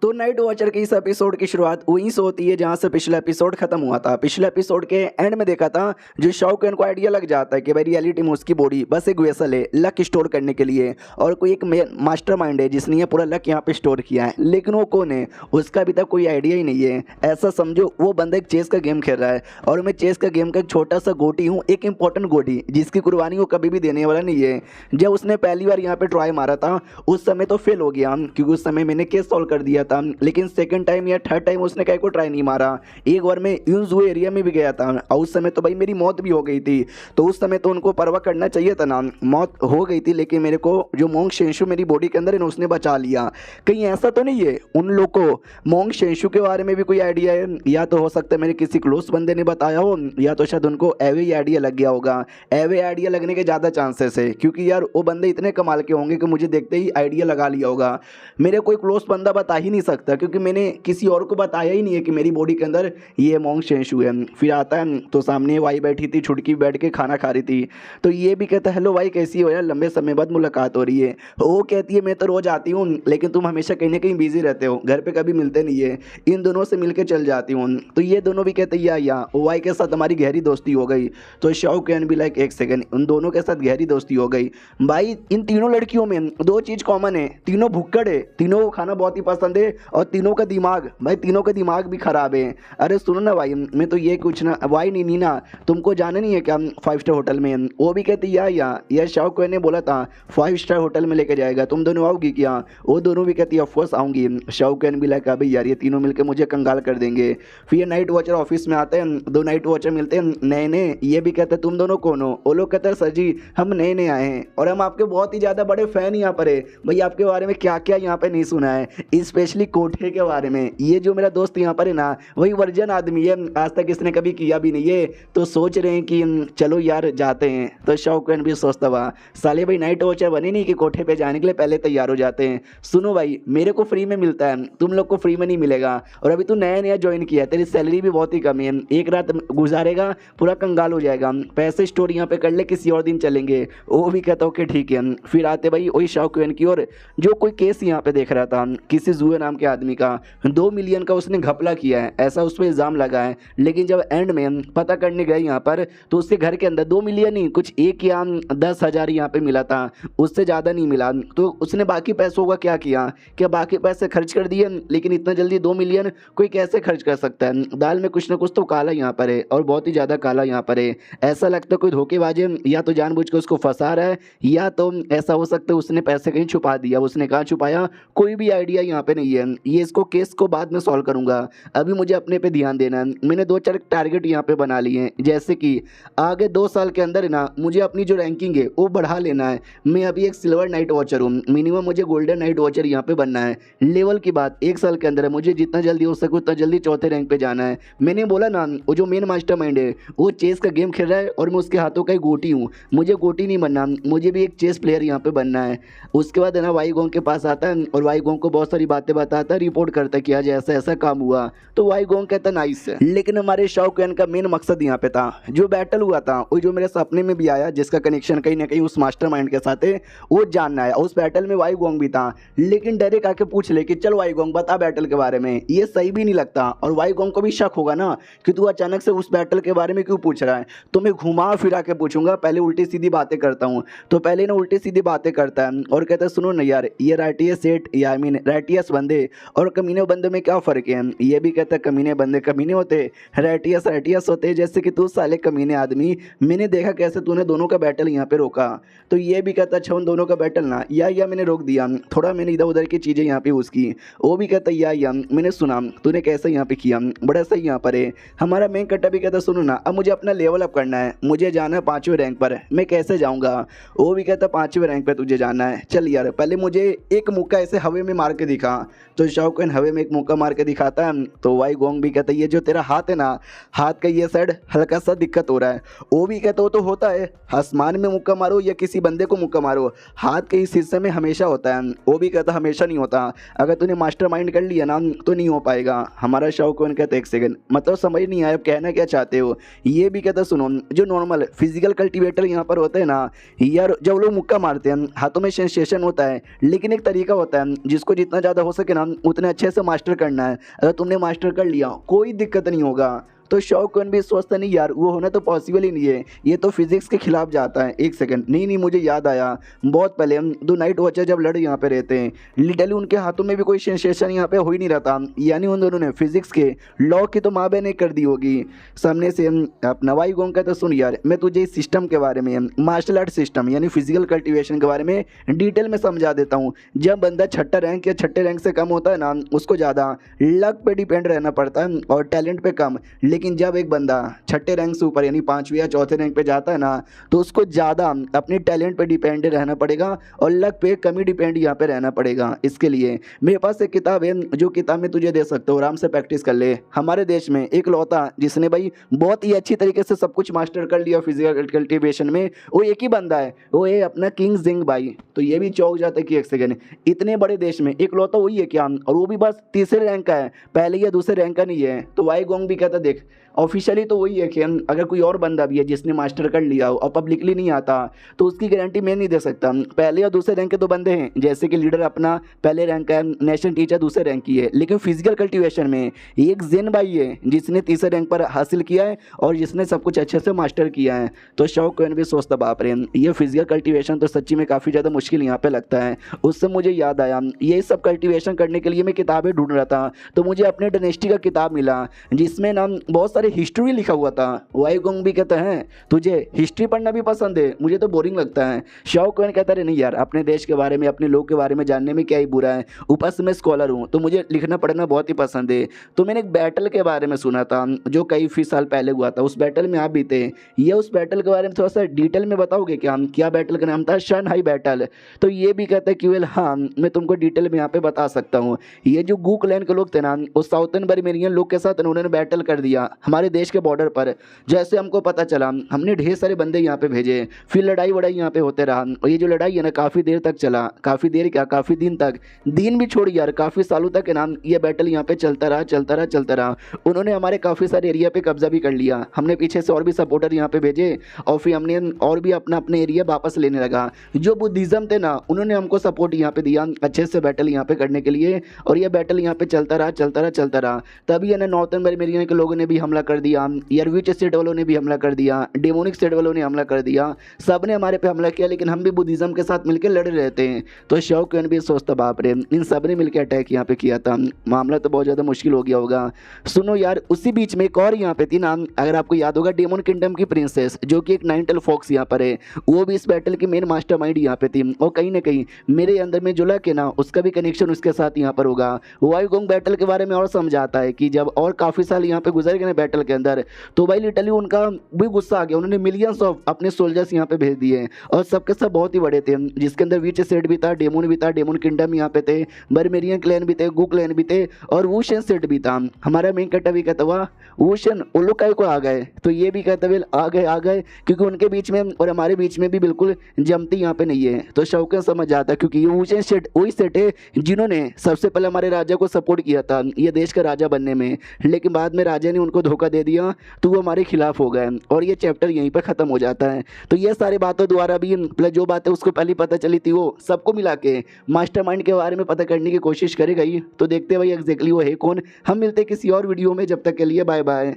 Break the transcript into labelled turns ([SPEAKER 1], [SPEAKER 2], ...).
[SPEAKER 1] तो night watcher के इस एपिसोड की शुरुआत वहीं से होती है जहां से पिछला एपिसोड खत्म हुआ था। पिछले एपिसोड के एंड में देखा था जो शाओकेन को आइडिया लग जाता है कि भाई रियलिटी में उसकी बॉडी बस एक वेसल है लक स्टोर करने के लिए, और कोई एक मास्टरमाइंड है जिसने ये पूरा लक यहाँ पे स्टोर किया है। लेकिन वो कौन है उसका अभी तक कोई आइडिया ही नहीं है। ऐसा समझो वो बंदा एक चेस का गेम खेल रहा है और मैं चेस का गेम का एक छोटा सा गोटी हूँ, एक इंपॉर्टेंट गोटी जिसकी कुर्बानी वो कभी भी देने वाला नहीं है। जब उसने पहली बार यहाँ पे ट्राई मारा था उस समय तो फेल हो गया क्योंकि उस समय मैंने केस सॉल्व कर दिया था, लेकिन सेकंड टाइम या थर्ड टाइम उसने कहीं को ट्राई नहीं मारा। एक बार मैं यूजू एरिया में भी गया था और उस समय तो भाई मेरी मौत भी हो गई थी। तो उस समय तो उनको परवाह करना चाहिए था ना, मौत हो गई थी, लेकिन मेरे को जो मोंग शेंशु मेरी बॉडी के अंदर है ना उसने बचा लिया। कहीं ऐसा तो नहीं है उन लोग को मोंग शेंशु के बारे में भी कोई आइडिया है? या तो हो सकता है मेरे किसी क्लोज बंदे ने बताया हो, या तो शायद उनको एवे ही आइडिया लग गया होगा। एवे आइडिया लगने के ज़्यादा चांसेस है क्योंकि यार वो बंदे इतने कमाल के होंगे कि मुझे देखते ही आइडिया लगा लिया होगा। मेरे कोई क्लोज बंदा बता ही नहीं सकता क्योंकि मैंने किसी और को बताया ही नहीं है कि मेरी बॉडी के अंदर ये मोंग शेंशु है। फिर आता है तो सामने वाई बैठी थी, छुटकी बैठ के खाना खा रही थी, तो ये भी कहता है हेलो भाई कैसी हो यार, लंबे समय बाद मुलाकात हो रही है। वो कहती है मैं तो रोज आती हूँ लेकिन तुम हमेशा कहीं ना कहीं बिजी रहते हो, घर पे कभी मिलते नहीं है, इन दोनों से मिलकर चल जाती हूँ। तो ये दोनों भी कहते हैं या वाई के साथ हमारी गहरी दोस्ती हो गई। तो शाओ कैन भी लाइक एक सेकंड, उन दोनों के साथ गहरी दोस्ती हो गई। भाई इन तीनों लड़कियों में दो चीज़ कॉमन है, तीनों भुक्कड़ है, तीनों को खाना बहुत ही पसंद है और तीनों का दिमाग, भाई तीनों का दिमाग भी खराब है। अरे सुनो ना भाई, मैं तो ये कुछ ना भाई नहीं ना, तुमको जाना नहीं है क्या 5 स्टार होटल में? वो भी कहती या शाओ कैन ने बोला था 5 स्टार होटल में लेके जाएगा, तुम दोनों आओगी क्या? वो दोनों भी कहती है ऑफकोर्स आऊँगी। शाओ कैन भी लगा भाई यार ये तीनों मिलकर मुझे कंगाल कर देंगे। फिर नाइट वॉचर ऑफिस में आते हैं, दो नाइट वॉचर मिलते हैं नए नए। ये भी कहते हैं तुम दोनों कौन हो? वो लोग कहते हैं सर जी हम नए नए आए हैं और हम आपके बहुत ही ज़्यादा बड़े फ़ैन यहाँ पर है। भाई आपके बारे में क्या क्या यहाँ पे नहीं सुना है, स्पेशली कोठे के बारे में। ये जो मेरा दोस्त यहाँ पर है ना वही वर्जन आदमी है, आज तक इसने कभी किया भी नहीं है, तो सोच रहे हैं कि चलो यार जाते हैं। तो शौकन भी सोचता हुआ साले भाई नाइट वॉचर बने नहीं कि कोठे पे जाने के लिए पहले तैयार हो जाते हैं। सुनो भाई मेरे को फ्री में मिलता है, तुम लोग को फ्री में नहीं मिलेगा, और अभी तू नया नया ज्वाइन किया है, तेरी सैलरी भी बहुत ही कम है, एक रात गुजारेगा पूरा कंगाल हो जाएगा, पैसे स्टोर यहाँ पे कर ले किसी और दिन चलेंगे। वो भी कहता हूँ कि ठीक है। फिर आते भाई वही शौकन की और जो कोई केस यहाँ पे देख रहा था किसी जुए नाम के आदमी का, 2 मिलियन का उसने घपला किया है ऐसा उस पर इल्ज़ाम लगा है। लेकिन जब एंड में पता करने गए यहाँ पर तो उसके घर के अंदर 2 मिलियन नहीं, कुछ 1 या 10,000 यहाँ पे मिला था, उससे ज़्यादा नहीं मिला। तो उसने बाकी पैसों का क्या किया, क्या बाकी पैसे खर्च कर दिए? लेकिन इतना जल्दी 2 मिलियन कोई कैसे खर्च कर सकता है? दाल में कुछ ना कुछ तो काला यहाँ पर है और बहुत ही ज़्यादा काला यहाँ पर है। ऐसा लगता है कोई धोखेबाज है, या तो जानबूझ के उसको फंसा रहा है, या तो ऐसा हो सकता है उसने पैसे कहीं छुपा दिया। उसने कहाँ छुपाया कोई भी आइडिया यहाँ पे नहीं है। ये इसको केस को बाद में सॉल्व करूँगा, अभी मुझे अपने पे ध्यान देना है। मैंने 2-4 टारगेट यहाँ पे बना लिए हैं, जैसे कि आगे 2 साल के अंदर ना मुझे अपनी जो रैंकिंग है वो बढ़ा लेना है। मैं अभी एक सिल्वर नाइट वॉचर हूँ, मिनिमम मुझे गोल्डन नाइट वॉचर यहाँ पे बनना है। लेवल की बात 1 साल के अंदर है, मुझे जितना जल्दी हो सके उतना जल्दी 4थे रैंक पे जाना है। मैंने बोला ना वो जो मेन मास्टरमाइंड है वो चेस का गेम खेल रहा है और मैं उसके हाथों का ही गोटी हूँ। मुझे गोटी नहीं बनना, मुझे भी एक चेस प्लेयर यहाँ पे बनना है। उसके बाद है ना वाई गोंग के पास आता है और वाई गोंग को बहुत सारी बातें बताता है, रिपोर्ट करता है कि आज ऐसा ऐसा काम हुआ। तो वाई गोंग कहता है नाइस है। लेकिन हमारे शौकन का मेन मकसद यहाँ पे था जो बैटल हुआ था वो जो मेरे सपने में भी आया, जिसका कनेक्शन कहीं ना कहीं उस मास्टरमाइंड के साथ है, वो जानना है। उस बैटल में वाई गोंग भी था, लेकिन डायरेक्ट आके पूछ ले कि चल वाई गोंग बता बैटल के बारे में, ये सही भी नहीं लगता। और वाई गोंग को भी शक होगा ना कि तू अचानक से उस बैटल के बारे में क्यों पूछ रहा है। तो मैं घुमा फिरा के पूछूंगा, पहले उल्टी सीधी बातें करता हूँ। तो पहले ना उल्टी सीधी बातें करता है और कहता है सुनो ना यार ये राइटियस सेट या आई मीन राइटियस बंदे और कमीने बंदे में क्या फ़र्क है? ये भी कहता है कमीने बंदे कमीने होते, राइटियस होते, जैसे कि तू साले कमीने आदमी, मैंने देखा कैसे तूने दोनों का बैटल यहाँ पे रोका। तो ये भी कहता अच्छा उन दोनों का बैटल ना या मैंने रोक दिया, थोड़ा मैंने इधर उधर की चीज़ें यहाँ पे यूज़ की। वो भी कहता या मैंने सुना तूने कैसे यहाँ पे किया, बड़ा सही यहाँ पर है। हमारा मेन कट्टा भी कहता सुनो ना अब मुझे अपना लेवल अप करना है, मुझे जाना है 5वें रैंक पर, मैं कैसे जाऊँगा? वो भी कहता 5वें रैंक पर तुझे जाना है, चल यार पहले मुझे एक मुक्का ऐसे हवा में मार के दिखा। तो शौकन हवा में एक मुक्का मार के दिखाता है। तो वाई गोंग भी कहता है ये जो तेरा हाथ है ना, हाथ का ये साइड हल्का सा दिक्कत हो रहा है। वो भी कहता वो तो होता है, आसमान में मुक्का मारो या किसी बंदे को मुक्का मारो, हाथ के इस हिस्से में हमेशा होता है। वो भी कहता हमेशा नहीं होता, अगर तूने मास्टरमाइंड कर लिया ना तो नहीं हो पाएगा। हमारा शौकन कहता एक सेकंड मतलब समझ नहीं आया कहना क्या चाहते हो? ये भी कहता सुनो जो नॉर्मल फिजिकल कल्टीवेटर यहाँ पर होते हैं ना यार, जब लोग मुक्का मारते हैं हाथों में सेंसेशन होता है, लेकिन एक तरीका होता है जिसको जितना ज़्यादा हो सके सके ना उतने अच्छे से मास्टर करना है। अगर तुमने मास्टर कर लिया कोई दिक्कत नहीं होगा। तो शौकन भी सोचता नहीं यार वो होना तो पॉसिबल ही नहीं है, ये तो फिजिक्स के खिलाफ जाता है। एक सेकंड, नहीं नहीं मुझे याद आया, बहुत पहले हम दो नाइट वॉचर जब लड़ यहाँ पे रहते हैं, लिटरली उनके हाथों में भी कोई सेंसेशन यहाँ पे हो ही नहीं रहा था, यानी उन दोनों ने फिजिक्स के लॉ की तो माँ बहन कर दी होगी सामने से। अपना वाई गोंग का तो सुन यार, मैं तुझे इस सिस्टम के बारे में, मार्शल आर्ट सिस्टम यानी फिजिकल कल्टिवेशन के बारे में डिटेल में समझा देता हूँ। जब बंदा छठा रैंक या छठे रैंक से कम होता है ना, उसको ज़्यादा लक पे डिपेंड रहना पड़ता है और टैलेंट पे कम। लेकिन जब एक बंदा छठे रैंक से ऊपर यानी पाँचवीं या चौथे रैंक पे जाता है ना, तो उसको ज़्यादा अपने टैलेंट पे डिपेंड रहना पड़ेगा और लक पे कम ही डिपेंड यहाँ पे रहना पड़ेगा। इसके लिए मेरे पास एक किताब है, जो किताब में तुझे दे सकता हूँ, आराम से प्रैक्टिस कर ले। हमारे देश में एक लौता जिसने भाई बहुत ही अच्छी तरीके से सब कुछ मास्टर कर लिया फिजिकल कल्टिवेशन में, वो एक ही बंदा है, वो है अपना किंग जिंग भाई। तो ये भी चौंक जाता है कि एक सेकेंड, इतने बड़े देश में एक लौता वही है क्या, और वो भी बस तीसरे रैंक का है, पहले या दूसरे रैंक का नहीं है। तो वाई गोंग भी कहता देख ऑफिशियली तो वही है कि अगर कोई और बंदा भी है जिसने मास्टर कर लिया हो और पब्लिकली नहीं आता, तो उसकी गारंटी मैं नहीं दे सकता। पहले या दूसरे रैंक के तो बंदे हैं, जैसे कि लीडर अपना पहले रैंक का है, नेशनल टीचर दूसरे रैंक की है, लेकिन फिजिकल कल्टिवेशन में एक जिन भाई है जिसने तीसरे रैंक पर हासिल किया है और जिसने सब कुछ अच्छे से मास्टर किया है। तो शौक भी सोचता बाप रे, ये फिजिकल कल्टिवेशन तो सच्ची में काफ़ी ज़्यादा मुश्किल यहाँ पे लगता है। उससे मुझे याद आया, ये सब कल्टिवेशन करने के लिए मैं किताबें ढूंढ रहा था, तो मुझे अपने डायनेस्टी का किताब मिला जिसमें ना बहुत सारे हिस्ट्री लिखा हुआ था। वाई गोंग भी कहता है तुझे हिस्ट्री पढ़ना भी पसंद है, मुझे तो बोरिंग लगता है। शौक कहता है नहीं यार, अपने देश के बारे में अपने लोग के बारे में जानने में क्या ही बुरा है, ऊपर से मैं स्कॉलर हूँ तो मुझे लिखना पढ़ना बहुत ही पसंद है। तो मैंने एक बैटल के बारे में सुना था जो कई साल पहले हुआ था, उस बैटल में आप भी थे। ये उस बैटल के बारे में थोड़ा सा डिटेल में बताओगे क्या, क्या बैटल का नाम था? शनहाई बैटल। तो ये भी कहता है कि वेल हाँ, मैं तुमको डिटेल में यहाँ पे बता सकता हूँ। ये जो गू क्लैन के लोग थे ना, उस साउथर्न बर्मेनियन लोग के साथ उन्होंने बैटल कर दिया हमारे देश के बॉर्डर पर। जैसे हमको पता चला, हमने ढेर सारे बंदे यहाँ पे भेजे, फिर लड़ाई वड़ाई यहाँ पे होते रहा, और ये जो लड़ाई है ना काफ़ी देर तक चला, काफ़ी देर क्या काफ़ी दिन तक, दिन भी छोड़ यार काफ़ी सालों तक है ना ये बैटल यहाँ पे चलता रहा चलता रहा चलता रहा। उन्होंने हमारे काफ़ी सारे एरिया पे कब्जा भी कर लिया, हमने पीछे से और भी सपोर्टर यहाँ पे भेजे और फिर हमने और भी अपना अपने एरिया वापस लेने लगा। जो बुद्धिज़्म थे ना, उन्होंने हमको सपोर्ट यहाँ पे दिया अच्छे से बैटल यहाँ पे करने के लिए, और ये बैटल यहाँ पे चलता रहा चलता रहा चलता रहा। तभी है ना नॉर्थर्न बर्मेनियन के लोगों ने भी हमला कर दिया, यरविच स्टेट वालों ने भी हमला कर दिया, डेमोनिक स्टेट वालों ने हमला कर दिया, सब ने हमारे पे हमला किया, लेकिन हम भी बुद्धिज़्म के साथ मिलकर लड़ रहे थे। तो शौकन भी सोचता बाप रे, इन सब ने मिलकर अटैक यहाँ पे किया था, मामला तो बहुत ज़्यादा मुश्किल हो गया होगा। सुनो यार, उसी बीच में एक और यहाँ पे थी ना, अगर आपको याद होगा, डेमोन किंगडम की प्रिंसेस जो कि एक नाइनटेल फॉक्स यहाँ पर है, वो भी इस बैटल की मेन मास्टरमाइंड यहाँ पे थी, और कहीं ना कहीं मेरे अंदर में जो लक है ना, उसका भी कनेक्शन उसके साथ यहाँ पर होगा। वाई गोंग बैटल के बारे में और समझाता है कि जब और काफ़ी साल यहाँ पे गुजर गए बैटल के अंदर, तो भाई लिटरली उनका भी गुस्सा आ गया, उन्होंने मिलियंस ऑफ अपने सोल्जर्स यहाँ पे भेज दिए, और सबके सब बहुत ही बड़े थे, जिसके अंदर वीच सेट भी था, डेमोन भी था, डेमोन किंगडम यहाँ पे थे, बर्मेरियन क्लैन भी थे, गू क्लैन भी थे, और वूशन सेट भी था। हमारा मेन कट्टा भी कहता हुआ वूशन उल्लुकाई को आ गए, तो ये भी कहता है आ गए क्योंकि उनके बीच में और हमारे बीच में भी बिल्कुल जमती यहाँ पे नहीं है। तो शौकत समझ आता है क्योंकि ये वूशन सेट वही सेट है जिन्होंने सबसे पहले हमारे राजा को सपोर्ट किया था ये देश का राजा बनने में, लेकिन बाद में राजा ने उनको धोखा दे दिया तो वो हमारे खिलाफ हो गए, और ये चैप्टर यहीं पर ख़त्म हो जाता है। तो ये सारी बातों द्वारा भी प्लस जो बातें उसको पहले पता चली थी, वो सबको मिला के मास्टरमाइंड के बारे में पता करने की कोशिश करेगा ही। तो देखते भाई एग्जैक्टली वो है कौन। हम मिलते किसी और वीडियो में, जब तक के लिए बाय बाय।